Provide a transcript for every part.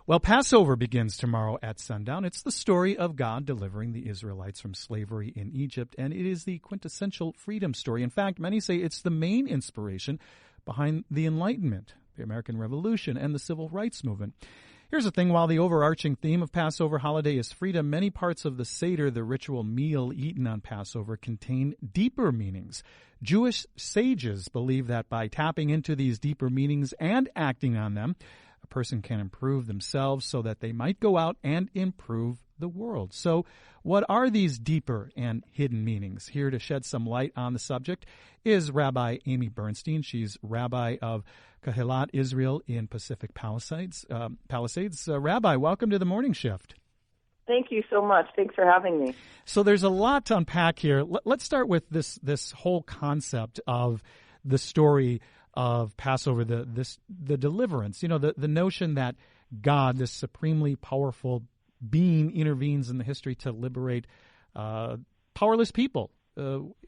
Well, Passover begins tomorrow at sundown. It's the story of God delivering the Israelites from slavery in Egypt, and it is the quintessential freedom story. In fact, many say it's the main inspiration behind the Enlightenment, the American Revolution, and the Civil Rights Movement. Here's the thing, while the overarching theme of Passover holiday is freedom, many parts of the Seder, the ritual meal eaten on Passover, contain deeper meanings. Jewish sages believe that by tapping into these deeper meanings and acting on them, a person can improve themselves so that they might go out and improve the world. So what are these deeper and hidden meanings? Here to shed some light on the subject is Rabbi Amy Bernstein. She's rabbi of Kehilat Israel in Pacific Palisades. Rabbi, welcome to the Morning Shift. Thank you so much. Thanks for having me. So there's a lot to unpack here. Let's start with this whole concept of the story of Passover, the deliverance. You know, the notion that God, this supremely powerful being, intervenes in the history to liberate powerless people.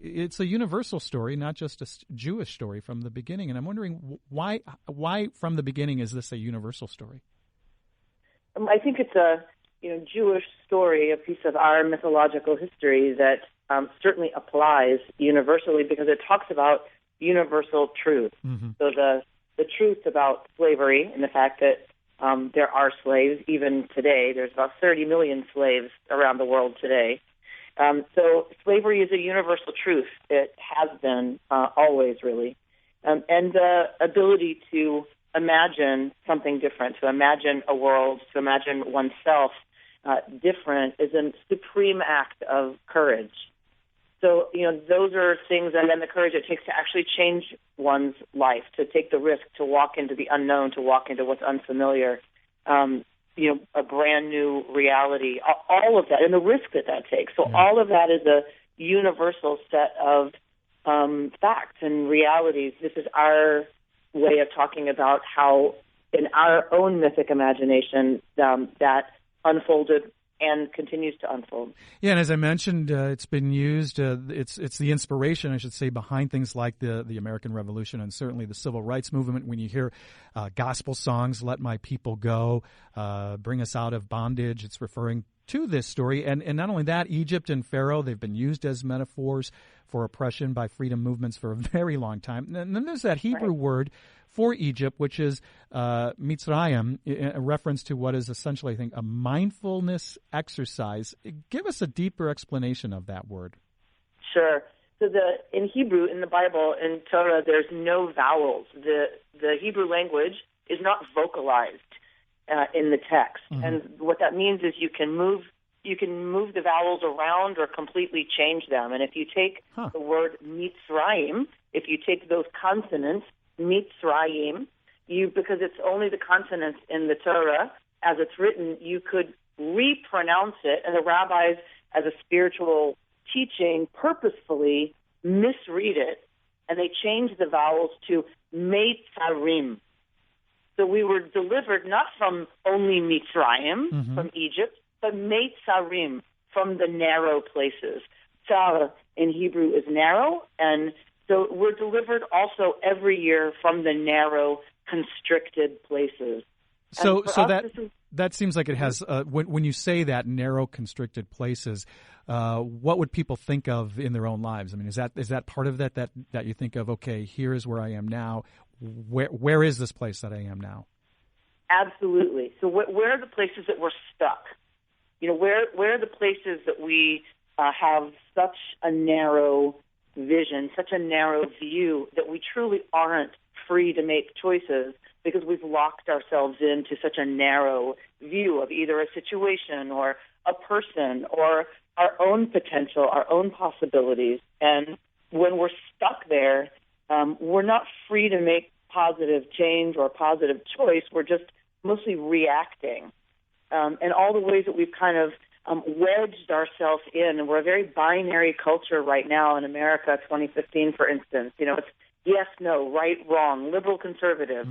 It's a universal story, not just a Jewish story from the beginning. And I'm wondering why from the beginning is this a universal story? I think it's a Jewish story, a piece of our mythological history that certainly applies universally because it talks about universal truth. Mm-hmm. So the truth about slavery and the fact that there are slaves even today. There's about 30 million slaves around the world today. So slavery is a universal truth. It has been always, really. And the ability to imagine something different, to imagine a world, to imagine oneself different is a supreme act of courage. So, those are things, and then the courage it takes to actually change one's life, to take the risk, to walk into the unknown, to walk into what's unfamiliar, a brand new reality, all of that, and the risk that takes. So all of that is a universal set of facts and realities. This is our way of talking about how, in our own mythic imagination, that unfolded and continues to unfold. Yeah, and as I mentioned, it's been used. It's the inspiration, I should say, behind things like the American Revolution and certainly the Civil Rights Movement. When you hear gospel songs, "Let My People Go," "Bring Us Out of Bondage," it's referring to this story. And not only that, Egypt and Pharaoh, they've been used as metaphors for oppression by freedom movements for a very long time. And then there's that Hebrew word for Egypt, which is Mitzrayim, a reference to what is essentially, I think, a mindfulness exercise. Give us a deeper explanation of that word. Sure. So in Hebrew, in the Bible, in Torah, there's no vowels. The Hebrew language is not vocalized in the text. Mm-hmm. And what that means is you can move the vowels around or completely change them. And if you take the word Mitzrayim, if you take those consonants, Mitzrayim, because it's only the consonants in the Torah as it's written, you could repronounce it, and the rabbis, as a spiritual teaching, purposefully misread it, and they changed the vowels to Meitzarim. So we were delivered not from only Mitzrayim, from Egypt, but Meitzarim, from the narrow places. Tzar in Hebrew is narrow, and so we're delivered also every year from the narrow, constricted places. So that seems like it has, when you say that, narrow, constricted places, what would people think of in their own lives? I mean, is that part of that you think of, okay, here is where I am now. Where is this place that I am now? Absolutely. So where are the places that we're stuck? Where are the places that we have such a narrow vision, such a narrow view that we truly aren't free to make choices because we've locked ourselves into such a narrow view of either a situation or a person or our own potential, our own possibilities. And when we're stuck there, we're not free to make positive change or positive choice. We're just mostly reacting. And all the ways that we've kind of wedged ourselves in, and we're a very binary culture right now in America, 2015, for instance. It's yes, no, right, wrong, liberal, conservative,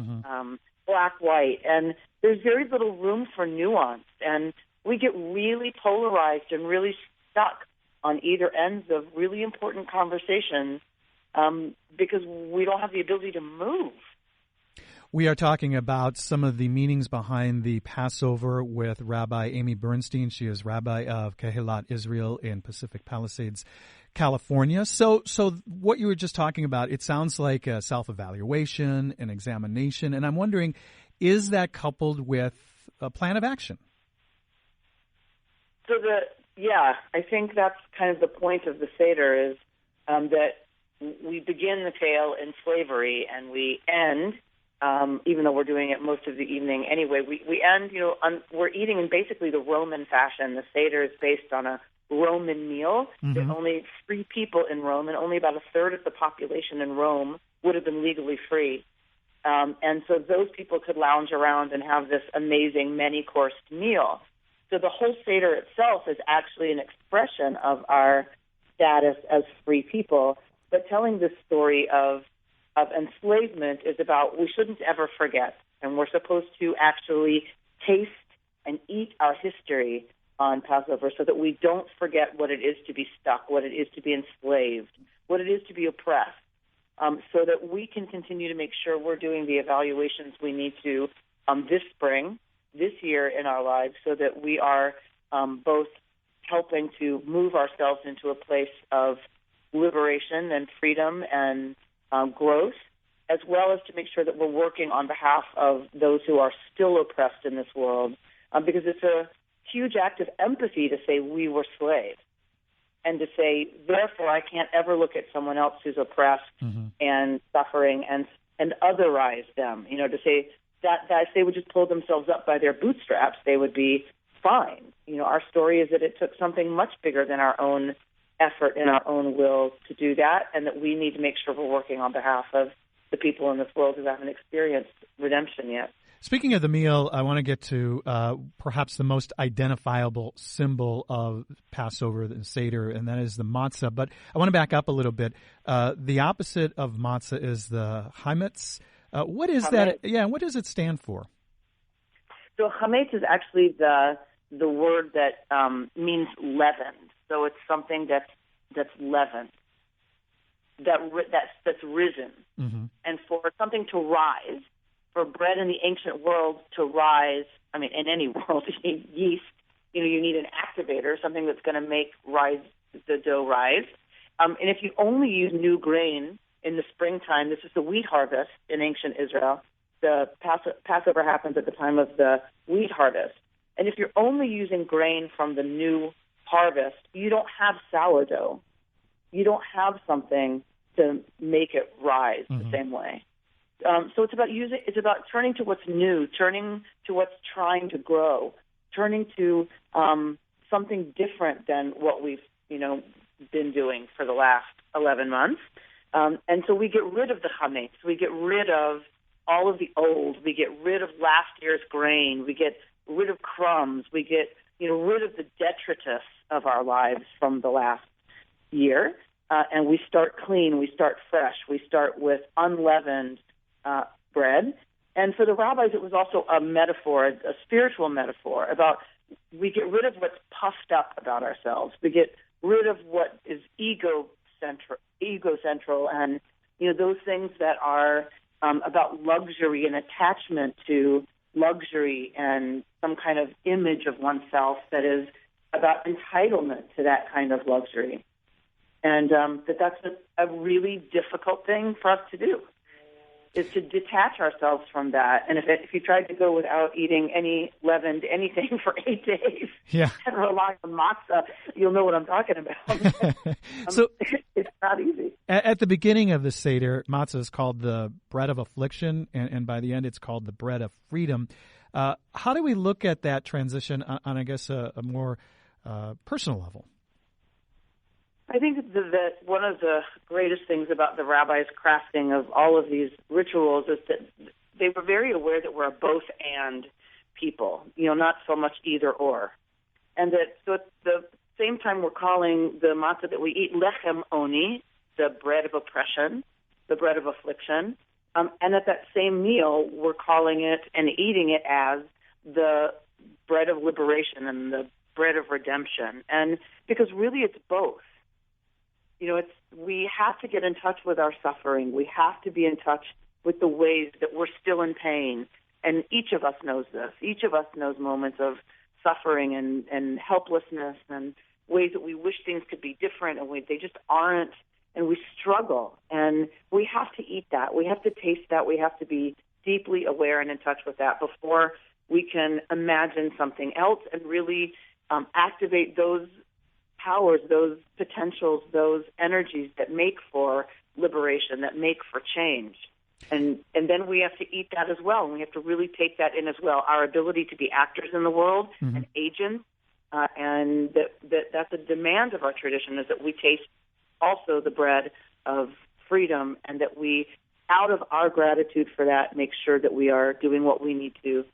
black, white, and there's very little room for nuance, and we get really polarized and really stuck on either ends of really important conversations because we don't have the ability to move. We are talking about some of the meanings behind the Passover with Rabbi Amy Bernstein. She is Rabbi of Kehilat Israel in Pacific Palisades, California. So what you were just talking about, it sounds like a self-evaluation, an examination, and I'm wondering, is that coupled with a plan of action? I think that's kind of the point of the Seder is that we begin the tale in slavery and we end, even though we're doing it most of the evening anyway, we end, we're eating in basically the Roman fashion. The Seder is based on a Roman meal. Mm-hmm. There are only free people in Rome, and only about a third of the population in Rome would have been legally free. And so those people could lounge around and have this amazing many-coursed meal. So the whole Seder itself is actually an expression of our status as free people. But telling this story of enslavement is about we shouldn't ever forget. And we're supposed to actually taste and eat our history on Passover so that we don't forget what it is to be stuck, what it is to be enslaved, what it is to be oppressed, so that we can continue to make sure we're doing the evaluations we need to this spring, this year in our lives, so that we are both helping to move ourselves into a place of liberation and freedom and growth, as well as to make sure that we're working on behalf of those who are still oppressed in this world, because it's a huge act of empathy to say we were slaves and to say, therefore, I can't ever look at someone else who's oppressed and suffering and otherize them, to say that if they would just pull themselves up by their bootstraps, they would be fine. Our story is that it took something much bigger than our own effort and our own will to do that, and that we need to make sure we're working on behalf of the people in this world who haven't experienced redemption yet. Speaking of the meal, I want to get to perhaps the most identifiable symbol of Passover, the Seder, and that is the matzah. But I want to back up a little bit. The opposite of matzah is the chametz. What is that? Yeah, what does it stand for? So chametz is actually the word that means leavened. So it's something that's leavened, that's risen. Mm-hmm. And for something to rise, for bread in the ancient world to rise, in any world, you need yeast. You need an activator, something that's going to make the dough rise. And if you only use new grain in the springtime, this is the wheat harvest in ancient Israel. The Passover happens at the time of the wheat harvest. And if you're only using grain from the new harvest, you don't have sourdough. You don't have something to make it rise the same way. So it's about turning to what's new, turning to what's trying to grow, turning to something different than what we've, been doing for the last 11 months. And so we get rid of the chametz. We get rid of all of the old. We get rid of last year's grain. We get rid of crumbs. We get, rid of the detritus of our lives from the last year. And we start clean. We start fresh. We start with unleavened bread. And for the rabbis, it was also a metaphor, a spiritual metaphor about we get rid of what's puffed up about ourselves. We get rid of what is ego central, and those things that are about luxury and attachment to luxury and some kind of image of oneself that is about entitlement to that kind of luxury. And that's a really difficult thing for us to do, is to detach ourselves from that. And if you tried to go without eating any leavened anything for 8 days and rely on matzah, you'll know what I'm talking about. So it's not easy. At the beginning of the Seder, matzah is called the bread of affliction, and by the end it's called the bread of freedom. How do we look at that transition on I guess, a more personal level? I think that one of the greatest things about the rabbis' crafting of all of these rituals is that they were very aware that we're a both-and people, not so much either or. And that so at the same time we're calling the matzah that we eat lechem oni, the bread of oppression, the bread of affliction, and at that same meal we're calling it and eating it as the bread of liberation and the bread of redemption. And because really it's both. We have to get in touch with our suffering. We have to be in touch with the ways that we're still in pain. And each of us knows this. Each of us knows moments of suffering and helplessness and ways that we wish things could be different and they just aren't, and we struggle. And we have to eat that. We have to taste that. We have to be deeply aware and in touch with that before we can imagine something else and really activate those powers, those potentials, those energies that make for liberation, that make for change. And then we have to eat that as well, and we have to really take that in as well, our ability to be actors in the world and agents, and that's a demand of our tradition, is that we taste also the bread of freedom, and that we, out of our gratitude for that, make sure that we are doing what we need to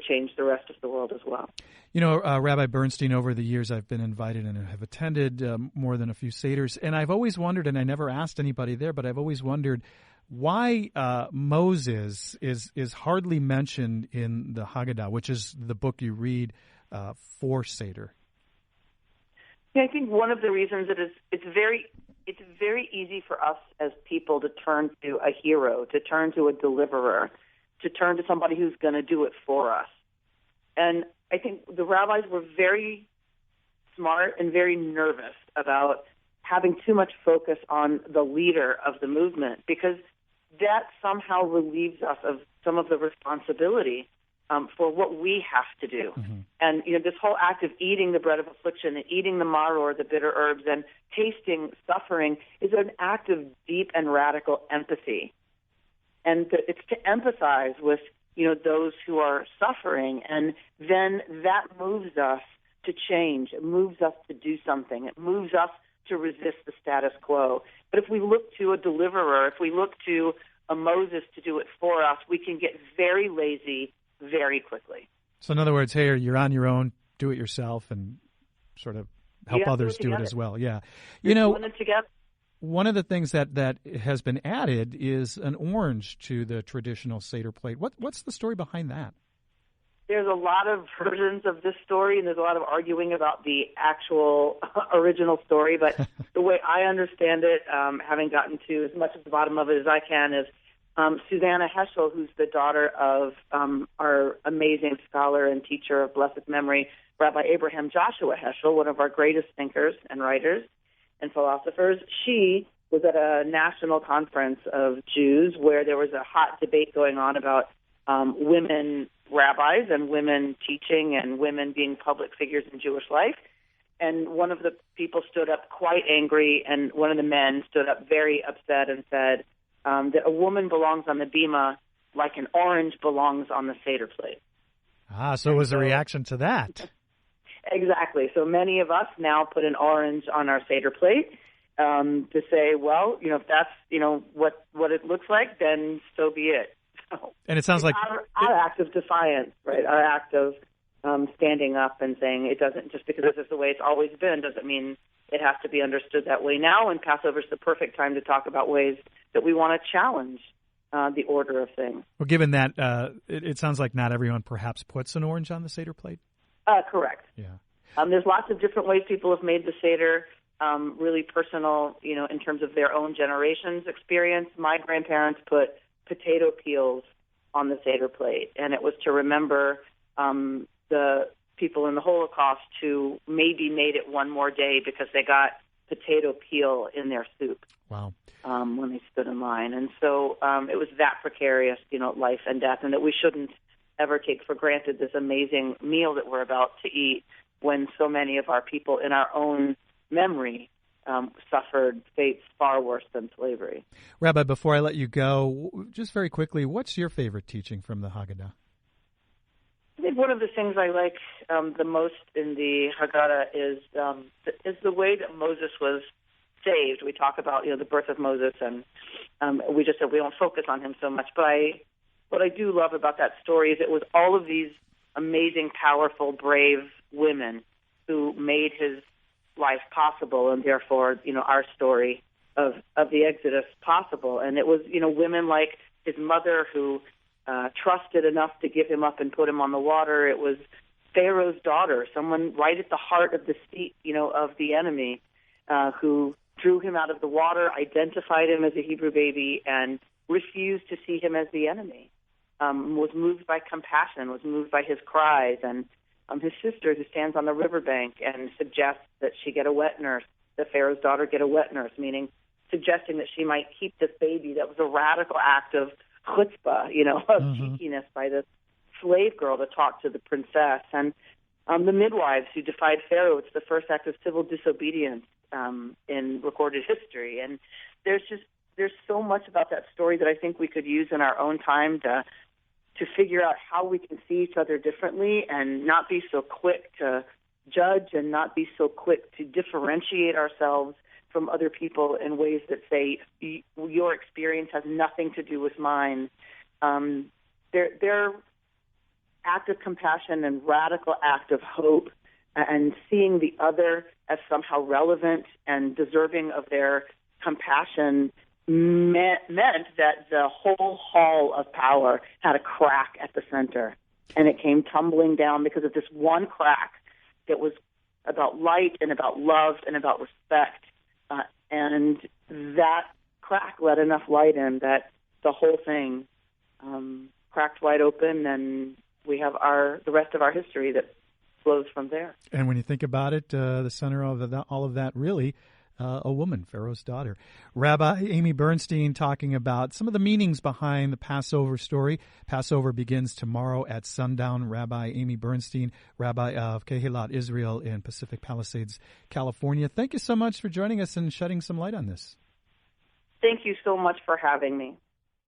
change the rest of the world as well. You know, Rabbi Bernstein, over the years I've been invited and have attended more than a few Seders, and I've always wondered, and I never asked anybody there, but I've always wondered why Moses is hardly mentioned in the Haggadah, which is the book you read for Seder. Yeah, I think one of the reasons it's very easy for us as people to turn to a hero, to turn to a deliverer, to turn to somebody who's going to do it for us. And I think the rabbis were very smart and very nervous about having too much focus on the leader of the movement, because that somehow relieves us of some of the responsibility for what we have to do. And, this whole act of eating the bread of affliction and eating the maror, the bitter herbs, and tasting suffering is an act of deep and radical empathy. And it's to empathize with, those who are suffering. And then that moves us to change. It moves us to do something. It moves us to resist the status quo. But if we look to a deliverer, if we look to a Moses to do it for us, we can get very lazy very quickly. So in other words, hey, you're on your own, do it yourself, and sort of help others do it as well. Yeah. Doing it together. One of the things that has been added is an orange to the traditional Seder plate. What's the story behind that? There's a lot of versions of this story, and there's a lot of arguing about the actual original story. But the way I understand it, having gotten to as much at the bottom of it as I can, is Susanna Heschel, who's the daughter of our amazing scholar and teacher of blessed memory, Rabbi Abraham Joshua Heschel, one of our greatest thinkers and writers and philosophers. She was at a national conference of Jews where there was a hot debate going on about women rabbis and women teaching and women being public figures in Jewish life. And one of the people stood up quite angry, and one of the men stood up very upset and said that a woman belongs on the bima like an orange belongs on the Seder plate. So it was a reaction to that. Exactly. So many of us now put an orange on our Seder plate to say, well, if that's, what it looks like, then so be it. So and it sounds like our act of defiance, right? Our act of standing up and saying it doesn't, just because this is the way it's always been, doesn't mean it has to be understood that way now. And Passover is the perfect time to talk about ways that we want to challenge the order of things. Well, given that, it sounds like not everyone perhaps puts an orange on the Seder plate. Correct. Yeah. There's lots of different ways people have made the Seder really personal, in terms of their own generation's experience. My grandparents put potato peels on the Seder plate, and it was to remember the people in the Holocaust who maybe made it one more day because they got potato peel in their soup. Wow. When they stood in line. And so it was that precarious, life and death, and that we shouldn't ever take for granted this amazing meal that we're about to eat when so many of our people in our own memory suffered fates far worse than slavery. Rabbi, before I let you go, just very quickly, what's your favorite teaching from the Haggadah? I think one of the things I like the most in the Haggadah is the way that Moses was saved. We talk about, the birth of Moses, and we just said we don't focus on him so much. But what I do love about that story is it was all of these amazing, powerful, brave women who made his life possible, and therefore, our story of the Exodus possible. And it was, women like his mother who trusted enough to give him up and put him on the water. It was Pharaoh's daughter, someone right at the heart of the seat, of the enemy, who drew him out of the water, identified him as a Hebrew baby, and refused to see him as the enemy, was moved by compassion, was moved by his cries, and his sister, who stands on the riverbank and suggests that she get a wet nurse, that Pharaoh's daughter get a wet nurse, meaning suggesting that she might keep this baby. That was a radical act of chutzpah, of cheekiness by this slave girl to talk to the princess. And the midwives who defied Pharaoh, it's the first act of civil disobedience in recorded history. And there's so much about that story that I think we could use in our own time to figure out how we can see each other differently and not be so quick to judge and not be so quick to differentiate ourselves from other people in ways that say your experience has nothing to do with mine. Their act of compassion and radical act of hope and seeing the other as somehow relevant and deserving of their compassion meant that the whole hall of power had a crack at the center, and it came tumbling down because of this one crack that was about light and about love and about respect, and that crack let enough light in that the whole thing cracked wide open, and we have the rest of our history that flows from there. And when you think about it, the center of all of that really a woman, Pharaoh's daughter. Rabbi Amy Bernstein talking about some of the meanings behind the Passover story. Passover begins tomorrow at sundown. Rabbi Amy Bernstein, Rabbi of Kehilat Israel in Pacific Palisades, California. Thank you so much for joining us and shedding some light on this. Thank you so much for having me.